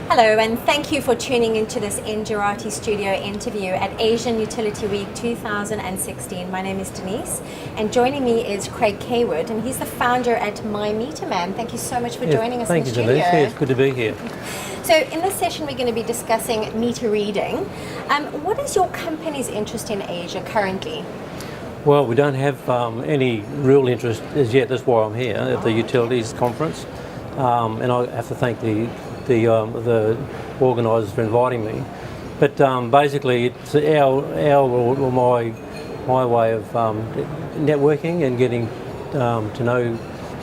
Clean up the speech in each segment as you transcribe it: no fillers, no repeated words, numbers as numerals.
Hello, and thank you for tuning into this Ingerati Studio interview at Asian Utility Week 2016. My name is Denise, and joining me is Craig Cawood, and he's the founder at MyMeterMan. Thank you so much for joining us in the studio. Thank you, Denise. It's good to be here. So in this session, we're going to be discussing meter reading. What is your company's interest in Asia currently? Well, we don't have any real interest as yet. That's why I'm here at the Utilities conference, and I have to thank the organisers for inviting me. But basically, it's my way of networking and getting to know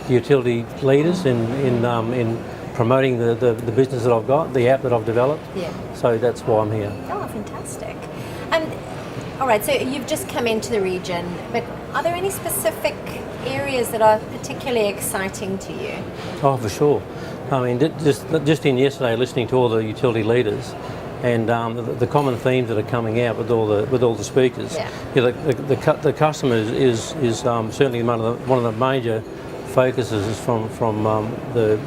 the utility leaders in promoting the business that I've got, the app that I've developed. Yeah. So that's why I'm here. Oh, fantastic. All right, so you've just come into the region, but are there any specific areas that are particularly exciting to you? Oh, for sure. I mean, just in yesterday, listening to all the utility leaders, and the common themes that are coming out with all the speakers. Yeah. The customers is certainly one of the major focuses from the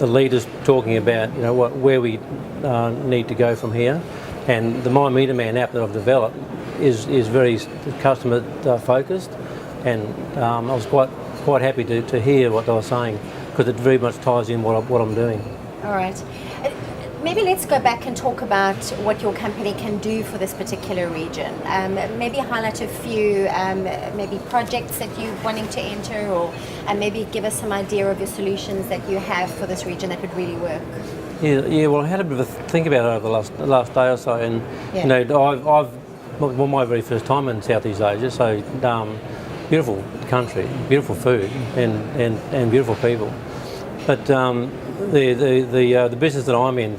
leaders talking about where we need to go from here. And the MyMeterMan app that I've developed is very customer focused, and I was quite happy to hear what they were saying, because it very much ties in what I'm doing. All right. Maybe let's go back and talk about what your company can do for this particular region. Maybe highlight a few maybe projects that you're wanting to enter, or maybe give us some idea of your solutions that you have for this region that would really work. Yeah. Well, I had a bit of a think about it over the last day or so, and my very first time in Southeast Asia, so beautiful country, beautiful food, and beautiful people. But the business that I'm in,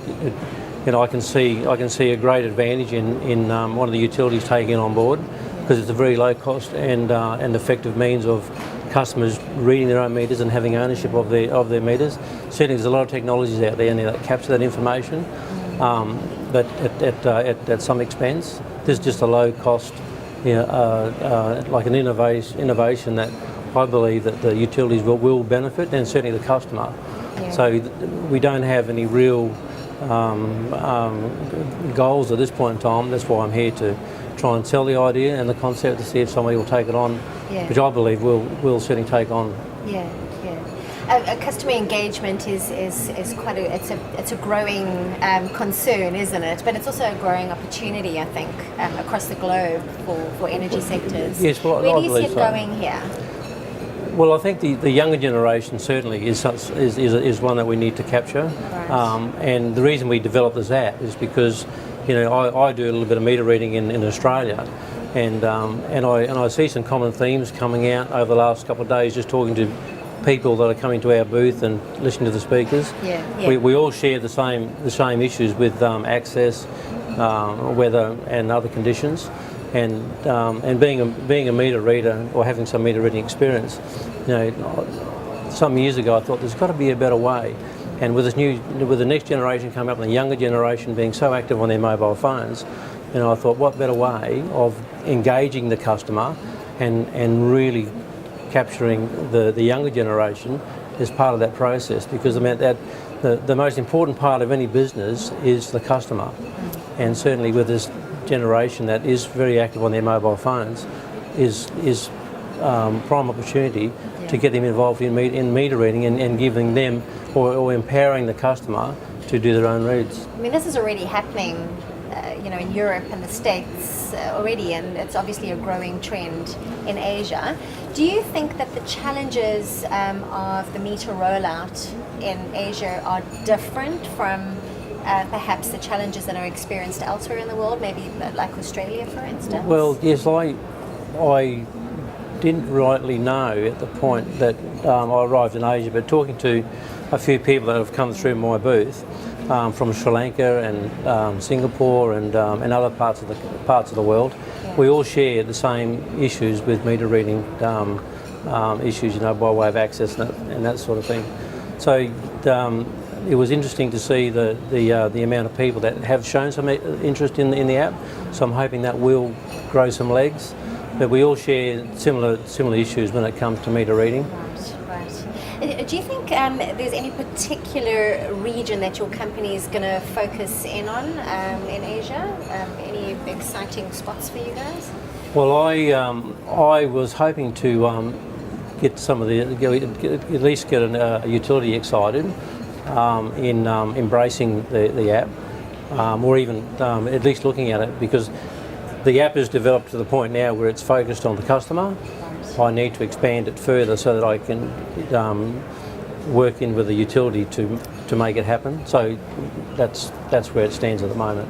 I can see a great advantage in one of the utilities taking it on board, because it's a very low cost and effective means of customers reading their own meters and having ownership of their meters. Certainly, there's a lot of technologies out there that capture that information, but at some expense. There's just a low cost, like an innovation that I believe that the utilities will benefit, and certainly the customer. Yeah. So we don't have any real goals at this point in time. That's why I'm here to try and sell the idea and the concept to see if somebody will take it on, which I believe will certainly take on. Yeah. Customer engagement is quite it's a growing concern, isn't it? But it's also a growing opportunity, I think, across the globe for energy sectors. Yes, well, where I do you see believe it so. going here? Well, I think the younger generation certainly is one that we need to capture, Right. and the reason we developed this app is because I do a little bit of meter reading in Australia, and I see some common themes coming out over the last couple of days, just talking to people that are coming to our booth and listening to the speakers. Yeah. We all share the same issues with access, weather, and other conditions. And being a meter reader, or having some meter reading experience, some years ago I thought there's got to be a better way. And with the next generation coming up and the younger generation being so active on their mobile phones, I thought, what better way of engaging the customer and really capturing the younger generation as part of that process, because the most important part of any business is the customer, and certainly with this generation that is very active on their mobile phones is prime opportunity to get them involved in meter reading and giving them or empowering the customer to do their own reads. I mean, this is already happening, in Europe and the States already, and it's obviously a growing trend in Asia. Do you think that the challenges of the meter rollout in Asia are different from perhaps the challenges that are experienced elsewhere in the world, maybe like Australia, for instance? Well, yes, I didn't rightly know at the point that I arrived in Asia, but talking to a few people that have come through my booth from Sri Lanka and Singapore and other parts of the world, we all share the same issues with meter reading issues, by way of access and that sort of thing. So it was interesting to see the amount of people that have shown some interest in the app. So I'm hoping that will grow some legs. But we all share similar issues when it comes to meter reading. Right. Do you think there's any particular region that your company is going to focus in on in Asia? Any exciting spots for you guys? Well, I was hoping to get some of at least get a utility excited in embracing the app, or even at least looking at it, because the app is developed to the point now where it's focused on the customer. I need to expand it further so that I can work in with the utility to make it happen. So that's where it stands at the moment.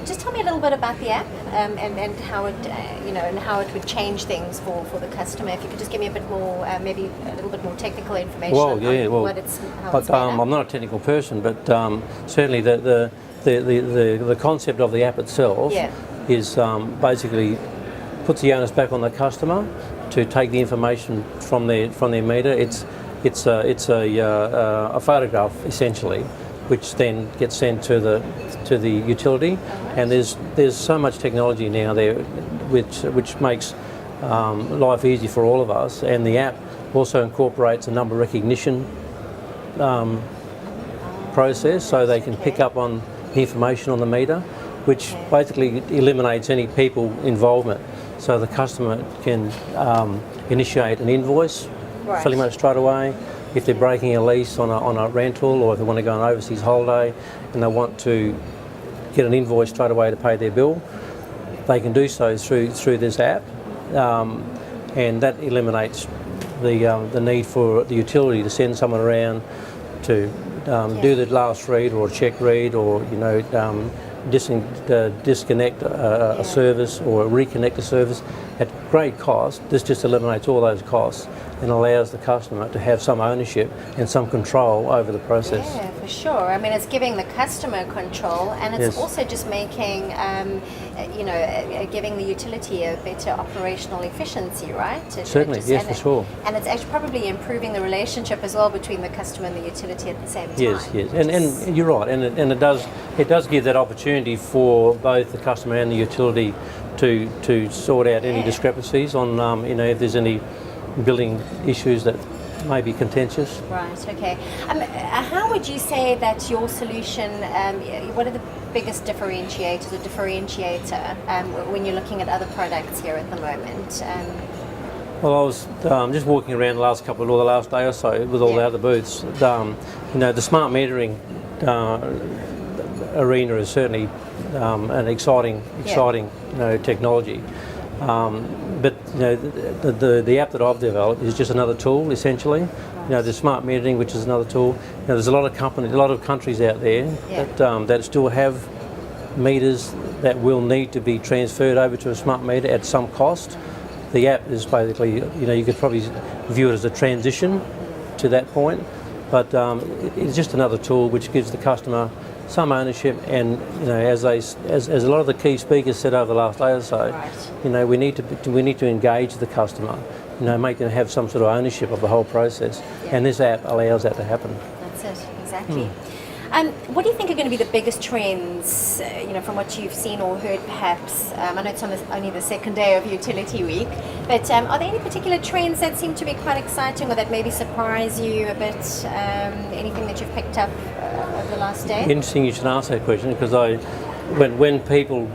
Just tell me a little bit about the app and how it and how it would change things for the customer. If you could just give me a bit more, maybe a little bit more technical information. Well, on yeah, well, how it's made up. I'm not a technical person, but certainly the concept of the app itself is basically puts the onus back on the customer to take the information from their meter. It's a photograph essentially, which then gets sent to the utility, and there's so much technology now there, which makes life easy for all of us. And the app also incorporates a number recognition process, so they can pick up on the information on the meter, which basically eliminates any people involvement. So the customer can initiate an invoice, filling it straight away. If they're breaking a lease on a rental, or if they want to go on an overseas holiday and they want to get an invoice straight away to pay their bill, they can do so through this app, and that eliminates the need for the utility to send someone around to do the last read or check read, or disconnect a service or reconnect a service at great cost. This just eliminates all those costs and allows the customer to have some ownership and some control over the process. Yeah, for sure. I mean, it's giving the customer control, and it's also just making, giving the utility a better operational efficiency, right? Certainly, yes, for sure. And it's actually probably improving the relationship as well between the customer and the utility at the same time. Yes, and you're right, and it does give that opportunity for both the customer and the utility to sort out any discrepancies on, if there's any building issues that may be contentious. Right, okay. How would you say that your solution, what are the biggest differentiators or differentiator when you're looking at other products here at the moment? Well, I was just walking around the last day or so with all the other booths. The smart metering arena is certainly an exciting technology. But the app that I've developed is just another tool, essentially. The smart metering, which is another tool. There's a lot of companies, a lot of countries out there that still have meters that will need to be transferred over to a smart meter at some cost. The app is basically, you could probably view it as a transition to that point, but it's just another tool which gives the customer some ownership, and as a lot of the key speakers said over the last day or so, we need to engage the customer, make them have some sort of ownership of the whole process, and this app allows that to happen. That's it, exactly. What do you think are going to be the biggest trends, from what you've seen or heard perhaps? I know it's only the second day of Utility Week, but are there any particular trends that seem to be quite exciting or that maybe surprise you a bit? Anything that you've picked up over the last day? Interesting you should ask that question, because when people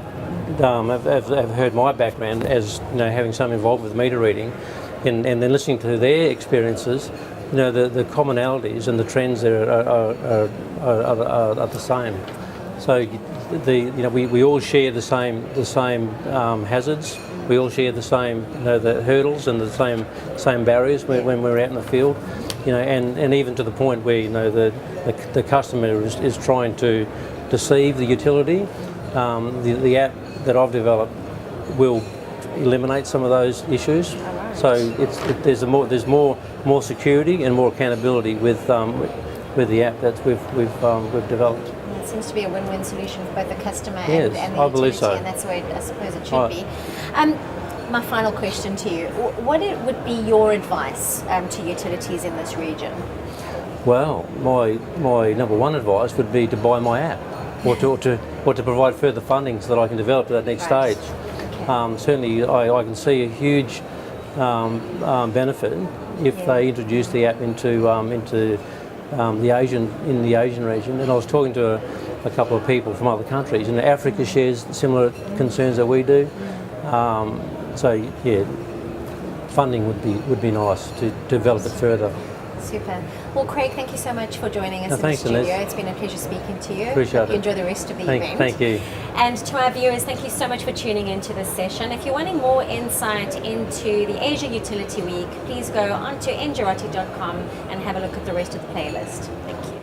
have heard my background as having some involvement with meter reading, and then listening to their experiences, the commonalities and the trends there are the same. So we all share the same hazards. We all share the same the hurdles and the same barriers when we're out in the field. And even to the point where the customer is trying to deceive the utility. The app that I've developed will eliminate some of those issues. So there's more security and more accountability with the app that we've developed. It seems to be a win-win solution for both the customer and the utility, I believe so. And that's the way I suppose it should be. My final question to you: what would be your advice to utilities in this region? Well, my number one advice would be to buy my app, or to provide further funding so that I can develop to that next stage. Okay. Certainly, I can see a huge benefit if they introduce the app into the Asian region. And I was talking to a couple of people from other countries, and Africa shares similar concerns that we do. So yeah, funding would be nice to develop it further. Super. Well, Craig, thank you so much for joining us in the Thanks, studio. Ines. It's been a pleasure speaking to you. Appreciate Hope you it. enjoy the rest of the event. Thank you. And to our viewers, thank you so much for tuning into this session. If you're wanting more insight into the Asia Utility Week, please go onto njarati.com and have a look at the rest of the playlist. Thank you.